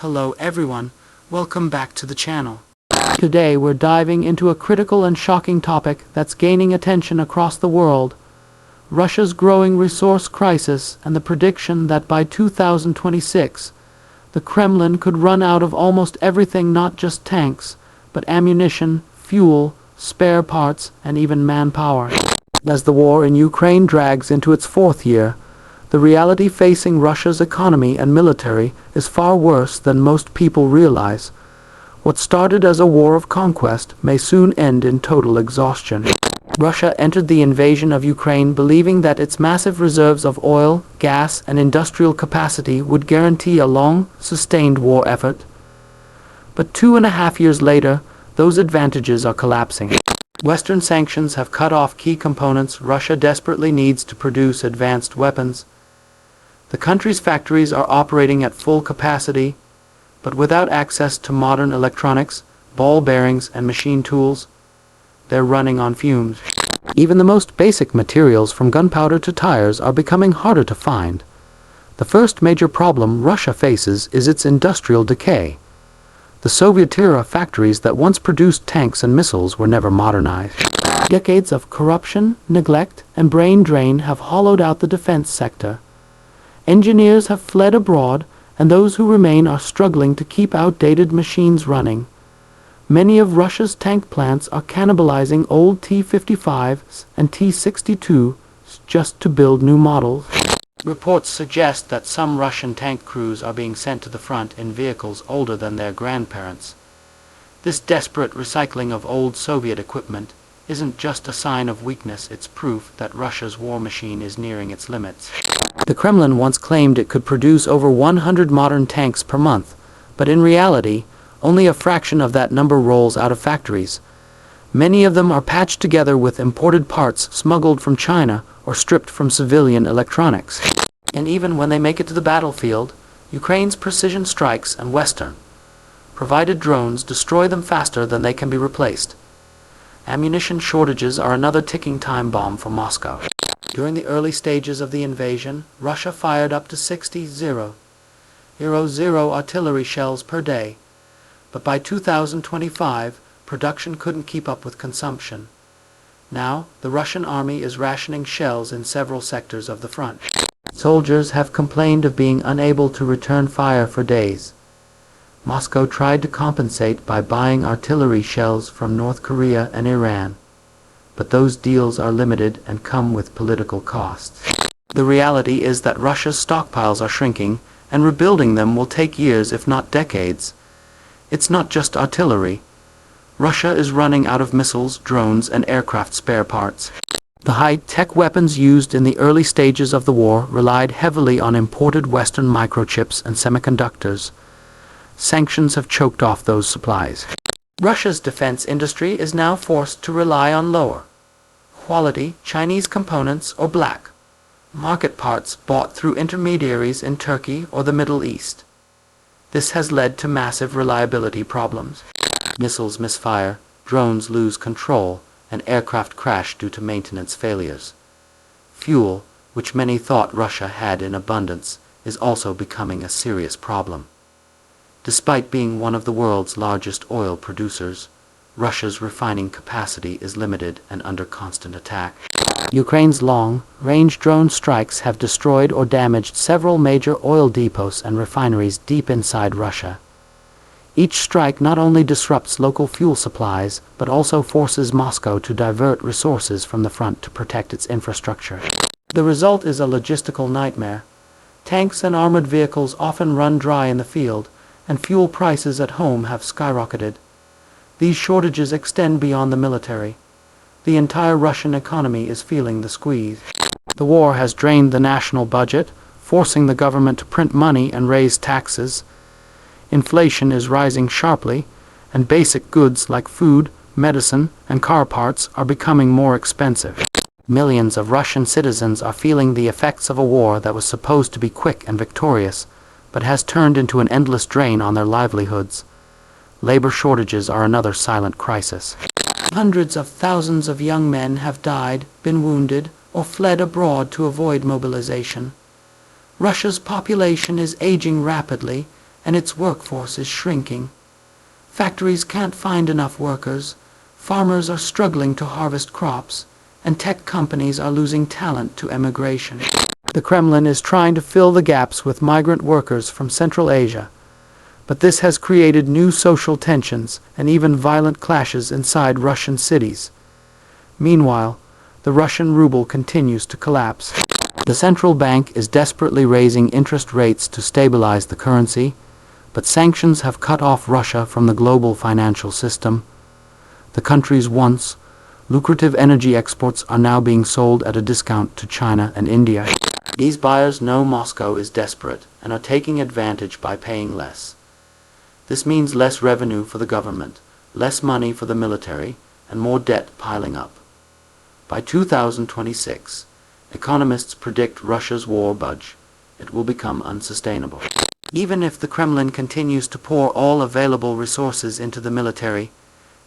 Hello everyone, welcome back to the channel. Today we're diving into a critical and shocking topic that's gaining attention across the world: Russia's growing resource crisis and the prediction that by 2026, the Kremlin could run out of almost everything, not just tanks, but ammunition, fuel, spare parts, and even manpower. As the war in Ukraine drags into its fourth year, the reality facing Russia's economy and military is far worse than most people realize. What started as a war of conquest may soon end in total exhaustion. Russia entered the invasion of Ukraine believing that its massive reserves of oil, gas, and industrial capacity would guarantee a long, sustained war effort. But 2.5 years later, those advantages are collapsing. Western sanctions have cut off key components Russia desperately needs to produce advanced weapons. The country's factories are operating at full capacity, but without access to modern electronics, ball bearings, and machine tools, they're running on fumes. Even the most basic materials from gunpowder to tires are becoming harder to find. The first major problem Russia faces is its industrial decay. The Soviet-era factories that once produced tanks and missiles were never modernized. Decades of corruption, neglect, and brain drain have hollowed out the defense sector. Engineers have fled abroad, and those who remain are struggling to keep outdated machines running. Many of Russia's tank plants are cannibalizing old T-55s and T-62s just to build new models. Reports suggest that some Russian tank crews are being sent to the front in vehicles older than their grandparents. This desperate recycling of old Soviet equipment isn't just a sign of weakness, it's proof that Russia's war machine is nearing its limits. The Kremlin once claimed it could produce over 100 modern tanks per month, but in reality, only a fraction of that number rolls out of factories. Many of them are patched together with imported parts smuggled from China or stripped from civilian electronics. And even when they make it to the battlefield, Ukraine's precision strikes and Western-provided drones destroy them faster than they can be replaced. Ammunition shortages are another ticking time bomb for Moscow. During the early stages of the invasion, Russia fired up to 60 artillery shells per day, but by 2025, production couldn't keep up with consumption. Now, the Russian army is rationing shells in several sectors of the front. Soldiers have complained of being unable to return fire for days. Moscow tried to compensate by buying artillery shells from North Korea and Iran, but those deals are limited and come with political costs. The reality is that Russia's stockpiles are shrinking, and rebuilding them will take years if not decades. It's not just artillery. Russia is running out of missiles, drones, and aircraft spare parts. The high-tech weapons used in the early stages of the war relied heavily on imported Western microchips and semiconductors. Sanctions have choked off those supplies. Russia's defense industry is now forced to rely on lower-quality Chinese components or black market parts bought through intermediaries in Turkey or the Middle East. This has led to massive reliability problems. Missiles misfire, drones lose control, and aircraft crash due to maintenance failures. Fuel, which many thought Russia had in abundance, is also becoming a serious problem. Despite being one of the world's largest oil producers, Russia's refining capacity is limited and under constant attack. Ukraine's long-range drone strikes have destroyed or damaged several major oil depots and refineries deep inside Russia. Each strike not only disrupts local fuel supplies, but also forces Moscow to divert resources from the front to protect its infrastructure. The result is a logistical nightmare. Tanks and armored vehicles often run dry in the field, and fuel prices at home have skyrocketed. These shortages extend beyond the military. The entire Russian economy is feeling the squeeze. The war has drained the national budget, forcing the government to print money and raise taxes. Inflation is rising sharply, and basic goods like food, medicine, and car parts are becoming more expensive. Millions of Russian citizens are feeling the effects of a war that was supposed to be quick and victorious, but has turned into an endless drain on their livelihoods. Labor shortages are another silent crisis. Hundreds of thousands of young men have died, been wounded, or fled abroad to avoid mobilization. Russia's population is aging rapidly, and its workforce is shrinking. Factories can't find enough workers, farmers are struggling to harvest crops, and tech companies are losing talent to emigration. The Kremlin is trying to fill the gaps with migrant workers from Central Asia, but this has created new social tensions and even violent clashes inside Russian cities. Meanwhile, the Russian ruble continues to collapse. The central bank is desperately raising interest rates to stabilize the currency, but sanctions have cut off Russia from the global financial system. The country's once lucrative energy exports are now being sold at a discount to China and India. These buyers know Moscow is desperate and are taking advantage by paying less. This means less revenue for the government, less money for the military, and more debt piling up. By 2026, economists predict Russia's war budget. It will become unsustainable. Even if the Kremlin continues to pour all available resources into the military,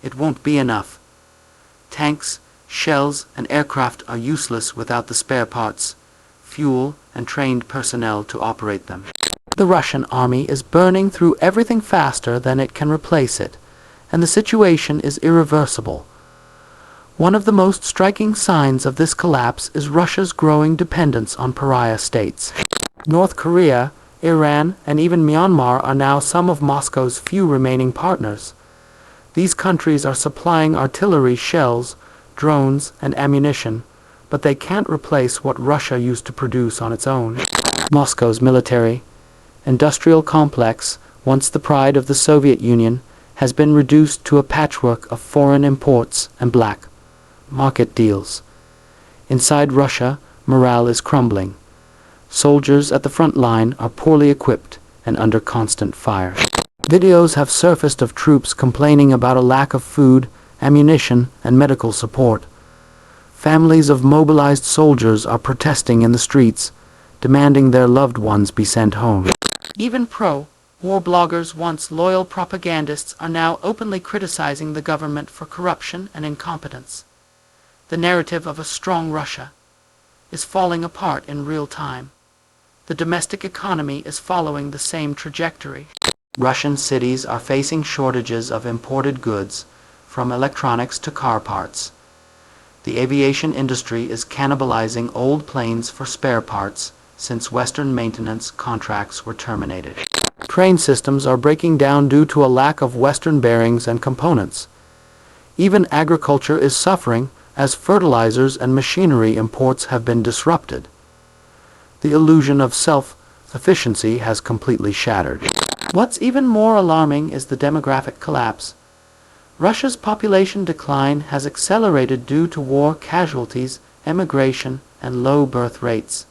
it won't be enough. Tanks, shells, and aircraft are useless without the spare parts, fuel, and trained personnel to operate them. The Russian army is burning through everything faster than it can replace it, and the situation is irreversible. One of the most striking signs of this collapse is Russia's growing dependence on pariah states. North Korea, Iran, and even Myanmar are now some of Moscow's few remaining partners. These countries are supplying artillery, shells, drones, and ammunition, but they can't replace what Russia used to produce on its own. Moscow's military industrial complex, once the pride of the Soviet Union, has been reduced to a patchwork of foreign imports and black market deals. Inside Russia, morale is crumbling. Soldiers at the front line are poorly equipped and under constant fire. Videos have surfaced of troops complaining about a lack of food, ammunition, and medical support. Families of mobilized soldiers are protesting in the streets, demanding their loved ones be sent home. Even pro-war bloggers, once loyal propagandists, are now openly criticizing the government for corruption and incompetence. The narrative of a strong Russia is falling apart in real time. The domestic economy is following the same trajectory. Russian cities are facing shortages of imported goods, from electronics to car parts. The aviation industry is cannibalizing old planes for spare parts since Western maintenance contracts were terminated. Train systems are breaking down due to a lack of Western bearings and components. Even agriculture is suffering as fertilizers and machinery imports have been disrupted. The illusion of self-sufficiency has completely shattered. What's even more alarming is the demographic collapse. Russia's population decline has accelerated due to war casualties, emigration, and low birth rates.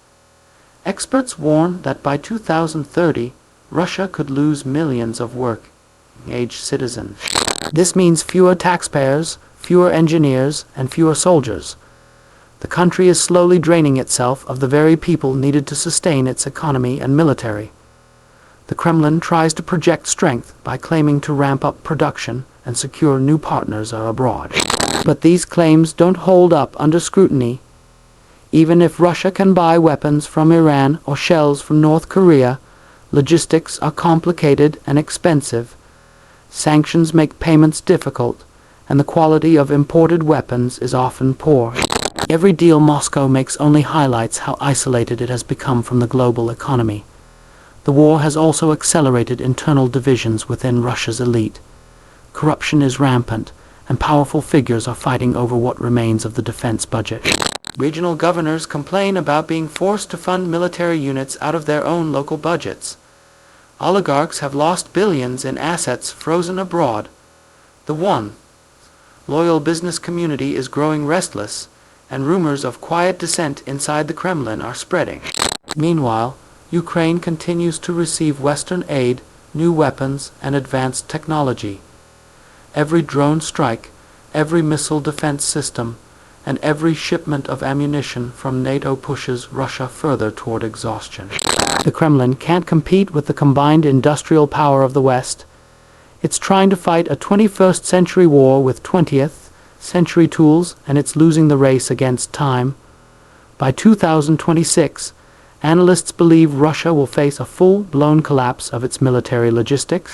Experts warn that by 2030, Russia could lose millions of work-age citizens. This means fewer taxpayers, fewer engineers, and fewer soldiers. The country is slowly draining itself of the very people needed to sustain its economy and military. The Kremlin tries to project strength by claiming to ramp up production and secure new partners abroad. But these claims don't hold up under scrutiny. Even if Russia can buy weapons from Iran or shells from North Korea, logistics are complicated and expensive. Sanctions make payments difficult, and the quality of imported weapons is often poor. Every deal Moscow makes only highlights how isolated it has become from the global economy. The war has also accelerated internal divisions within Russia's elite. Corruption is rampant, and powerful figures are fighting over what remains of the defense budget. Regional governors complain about being forced to fund military units out of their own local budgets. Oligarchs have lost billions in assets frozen abroad. The loyal business community is growing restless, and rumors of quiet dissent inside the Kremlin are spreading. Meanwhile, Ukraine continues to receive Western aid, new weapons, and advanced technology. Every drone strike, every missile defense system, and every shipment of ammunition from NATO pushes Russia further toward exhaustion. The Kremlin can't compete with the combined industrial power of the West. It's trying to fight a 21st century war with 20th century tools, and it's losing the race against time. By 2026, Analysts believe Russia will face a full-blown collapse of its military logistics.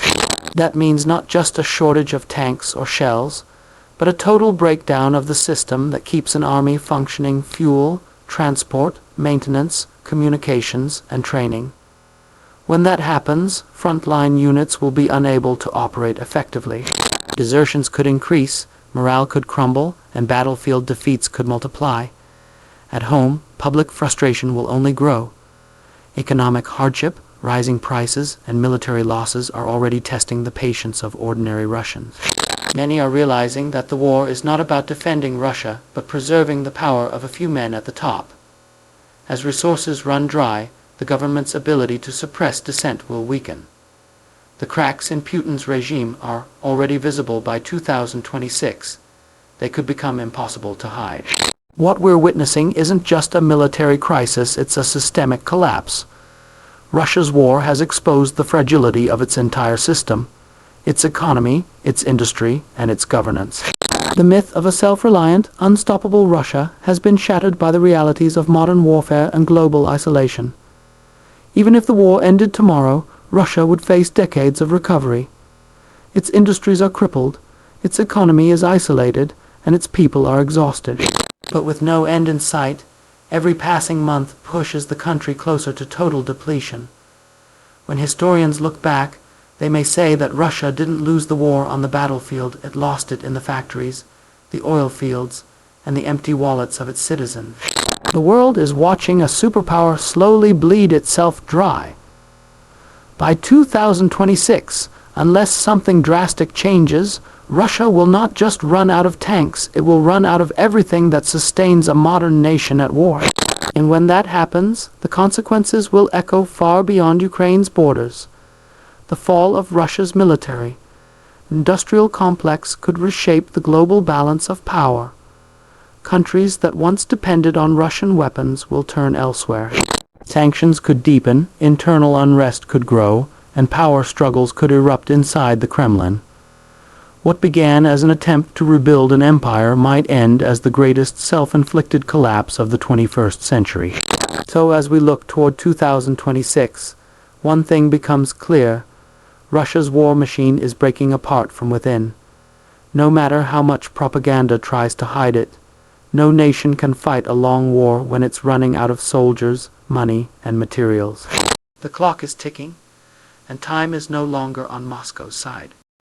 That means not just a shortage of tanks or shells, but a total breakdown of the system that keeps an army functioning: fuel, transport, maintenance, communications, and training. When that happens, frontline units will be unable to operate effectively. Desertions could increase, morale could crumble, and battlefield defeats could multiply. At home, public frustration will only grow. Economic hardship, rising prices, and military losses are already testing the patience of ordinary Russians. Many are realizing that the war is not about defending Russia, but preserving the power of a few men at the top. As resources run dry, the government's ability to suppress dissent will weaken. The cracks in Putin's regime are already visible. By 2026. They could become impossible to hide. What we're witnessing isn't just a military crisis, it's a systemic collapse. Russia's war has exposed the fragility of its entire system, its economy, its industry, and its governance. The myth of a self-reliant, unstoppable Russia has been shattered by the realities of modern warfare and global isolation. Even if the war ended tomorrow, Russia would face decades of recovery. Its industries are crippled, its economy is isolated, and its people are exhausted. But with no end in sight, every passing month pushes the country closer to total depletion. When historians look back, they may say that Russia didn't lose the war on the battlefield, it lost it in the factories, the oil fields, and the empty wallets of its citizens. The world is watching a superpower slowly bleed itself dry. By 2026, unless something drastic changes, Russia will not just run out of tanks, it will run out of everything that sustains a modern nation at war. And when that happens, the consequences will echo far beyond Ukraine's borders. The fall of Russia's military, industrial complex could reshape the global balance of power. Countries that once depended on Russian weapons will turn elsewhere. Sanctions could deepen, internal unrest could grow, and power struggles could erupt inside the Kremlin. What began as an attempt to rebuild an empire might end as the greatest self-inflicted collapse of the 21st century. So as we look toward 2026, one thing becomes clear: Russia's war machine is breaking apart from within. No matter how much propaganda tries to hide it, no nation can fight a long war when it's running out of soldiers, money, and materials. The clock is ticking, and time is no longer on Moscow's side.